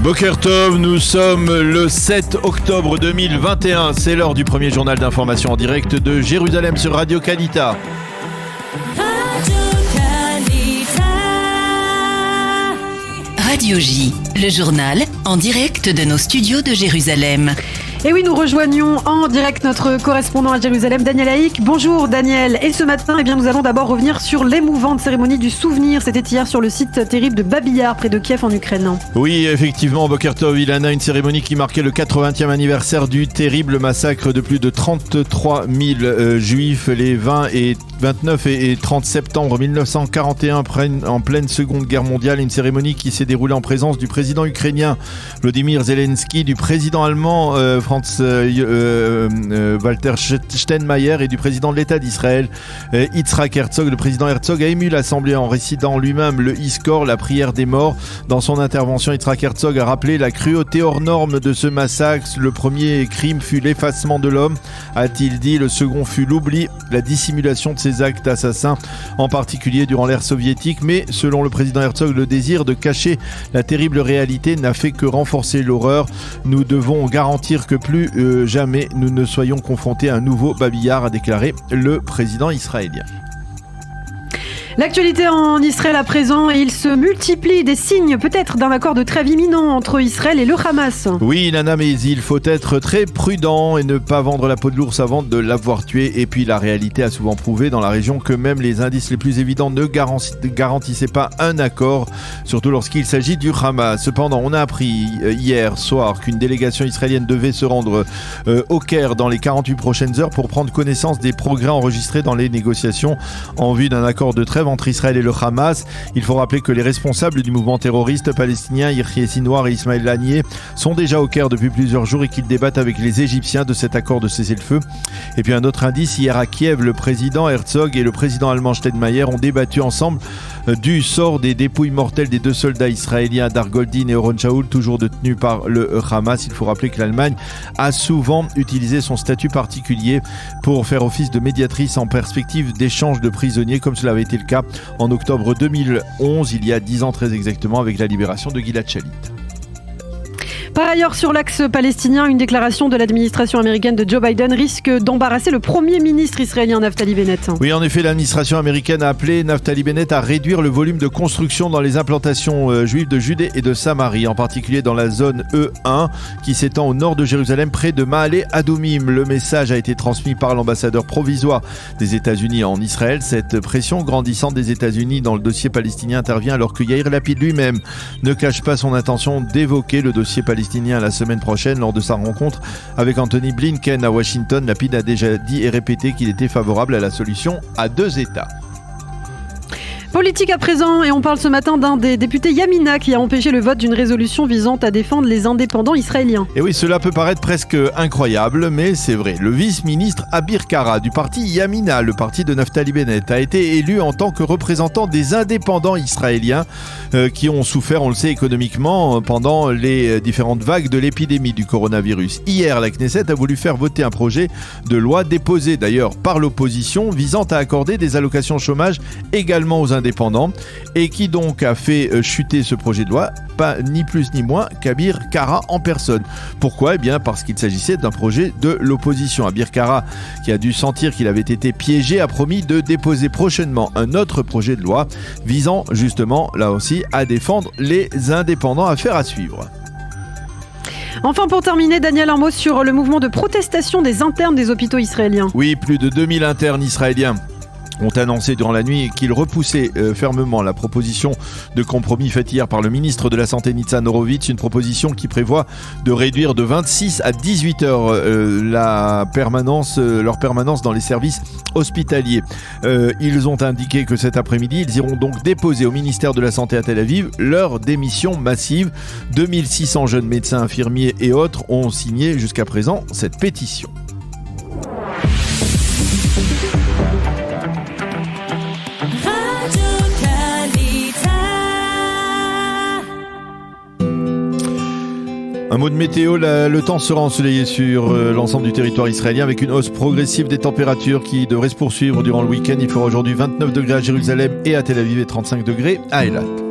Boker Tov, nous sommes le 7 octobre 2021. C'est l'heure du premier journal d'information en direct de Jérusalem sur Radio Kalita. Radio J, le journal en direct de nos studios de Jérusalem. Et oui, nous rejoignons en direct notre correspondant à Jérusalem, Daniel Haïk. Bonjour Daniel. Et ce matin, nous allons d'abord revenir sur l'émouvante cérémonie du souvenir. C'était hier sur le site terrible de Babi Yar, près de Kiev en Ukraine. Oui, effectivement, Boker Tov, Ilana, une cérémonie qui marquait le 80e anniversaire du terrible massacre de plus de 33 000 juifs les 29 et 30 septembre 1941 en pleine Seconde Guerre mondiale. Une cérémonie qui s'est déroulée en présence du président ukrainien Volodymyr Zelensky, du président allemand Franz Walter Steinmeier et du président de l'État d'Israël Yitzhak Herzog. Le président Herzog a ému l'Assemblée en récitant lui-même le Iskor, la prière des morts. Dans son intervention, Yitzhak Herzog a rappelé la cruauté hors norme de ce massacre. Le premier crime fut l'effacement de l'homme, a-t-il dit. Le second fut l'oubli, la dissimulation de ces actes assassins, en particulier durant l'ère soviétique. Mais selon le président Herzog, le désir de cacher la terrible réalité n'a fait que renforcer l'horreur. Nous devons garantir que plus jamais nous ne soyons confrontés à un nouveau Babi Yar, a déclaré le président israélien. L'actualité en Israël à présent, et il se multiplie des signes peut-être d'un accord de trêve imminent entre Israël et le Hamas. Oui, Nana, mais il faut être très prudent et ne pas vendre la peau de l'ours avant de l'avoir tué. Et puis la réalité a souvent prouvé dans la région que même les indices les plus évidents ne garantissaient pas un accord, surtout lorsqu'il s'agit du Hamas. Cependant, on a appris hier soir qu'une délégation israélienne devait se rendre au Caire dans les 48 prochaines heures pour prendre connaissance des progrès enregistrés dans les négociations en vue d'un accord de trêve entre Israël et le Hamas. Il faut rappeler que les responsables du mouvement terroriste palestinien Yahya Sinwar et Ismaël Haniyeh sont déjà au Caire depuis plusieurs jours et qu'ils débattent avec les Égyptiens de cet accord de cessez-le-feu. Et puis un autre indice, hier à Kiev, le président Herzog et le président allemand Steinmeier ont débattu ensemble du sort des dépouilles mortelles des deux soldats israéliens Dar Goldin et Oron Shaul, toujours détenus par le Hamas. Il faut rappeler que l'Allemagne a souvent utilisé son statut particulier pour faire office de médiatrice en perspective d'échange de prisonniers, comme cela avait été le cas en octobre 2011, il y a 10 ans très exactement, avec la libération de Gilad Shalit. Par ailleurs, sur l'axe palestinien, une déclaration de l'administration américaine de Joe Biden risque d'embarrasser le premier ministre israélien Naftali Bennett. Oui, en effet, l'administration américaine a appelé Naftali Bennett à réduire le volume de construction dans les implantations juives de Judée et de Samarie, en particulier dans la zone E1 qui s'étend au nord de Jérusalem, près de Maale Adumim. Le message a été transmis par l'ambassadeur provisoire des États-Unis en Israël. Cette pression grandissante des États-Unis dans le dossier palestinien intervient alors que Yair Lapid lui-même ne cache pas son intention d'évoquer le dossier palestinien la semaine prochaine lors de sa rencontre avec Anthony Blinken à Washington. Lapid a déjà dit et répété qu'il était favorable à la solution à deux États. Politique à présent, et on parle ce matin d'un des députés Yamina qui a empêché le vote d'une résolution visant à défendre les indépendants israéliens. Et oui, cela peut paraître presque incroyable, mais c'est vrai. Le vice-ministre Abir Kara du parti Yamina, le parti de Naftali Bennett, a été élu en tant que représentant des indépendants israéliens qui ont souffert, on le sait, économiquement pendant les différentes vagues de l'épidémie du coronavirus. Hier, la Knesset a voulu faire voter un projet de loi déposé d'ailleurs par l'opposition visant à accorder des allocations chômage également aux indépendants, et qui donc a fait chuter ce projet de loi, pas ni plus ni moins qu'Abir Kara en personne. Pourquoi ? Eh bien parce qu'il s'agissait d'un projet de l'opposition. Abir Kara, qui a dû sentir qu'il avait été piégé, a promis de déposer prochainement un autre projet de loi visant justement, là aussi, à défendre les indépendants. Affaire à suivre. Enfin, pour terminer, Daniel, un mot sur le mouvement de protestation des internes des hôpitaux israéliens. Oui, plus de 2000 internes israéliens ont annoncé durant la nuit qu'ils repoussaient fermement la proposition de compromis faite hier par le ministre de la Santé Nitzan Horowitz, une proposition qui prévoit de réduire de 26 à 18 heures leur permanence dans les services hospitaliers. Ils ont indiqué que cet après-midi, ils iront donc déposer au ministère de la Santé à Tel Aviv leur démission massive. 2600 jeunes médecins, infirmiers et autres ont signé jusqu'à présent cette pétition. Un mot de météo, le temps sera ensoleillé sur l'ensemble du territoire israélien avec une hausse progressive des températures qui devrait se poursuivre durant le week-end. Il fera aujourd'hui 29 degrés à Jérusalem et à Tel Aviv et 35 degrés à Eilat.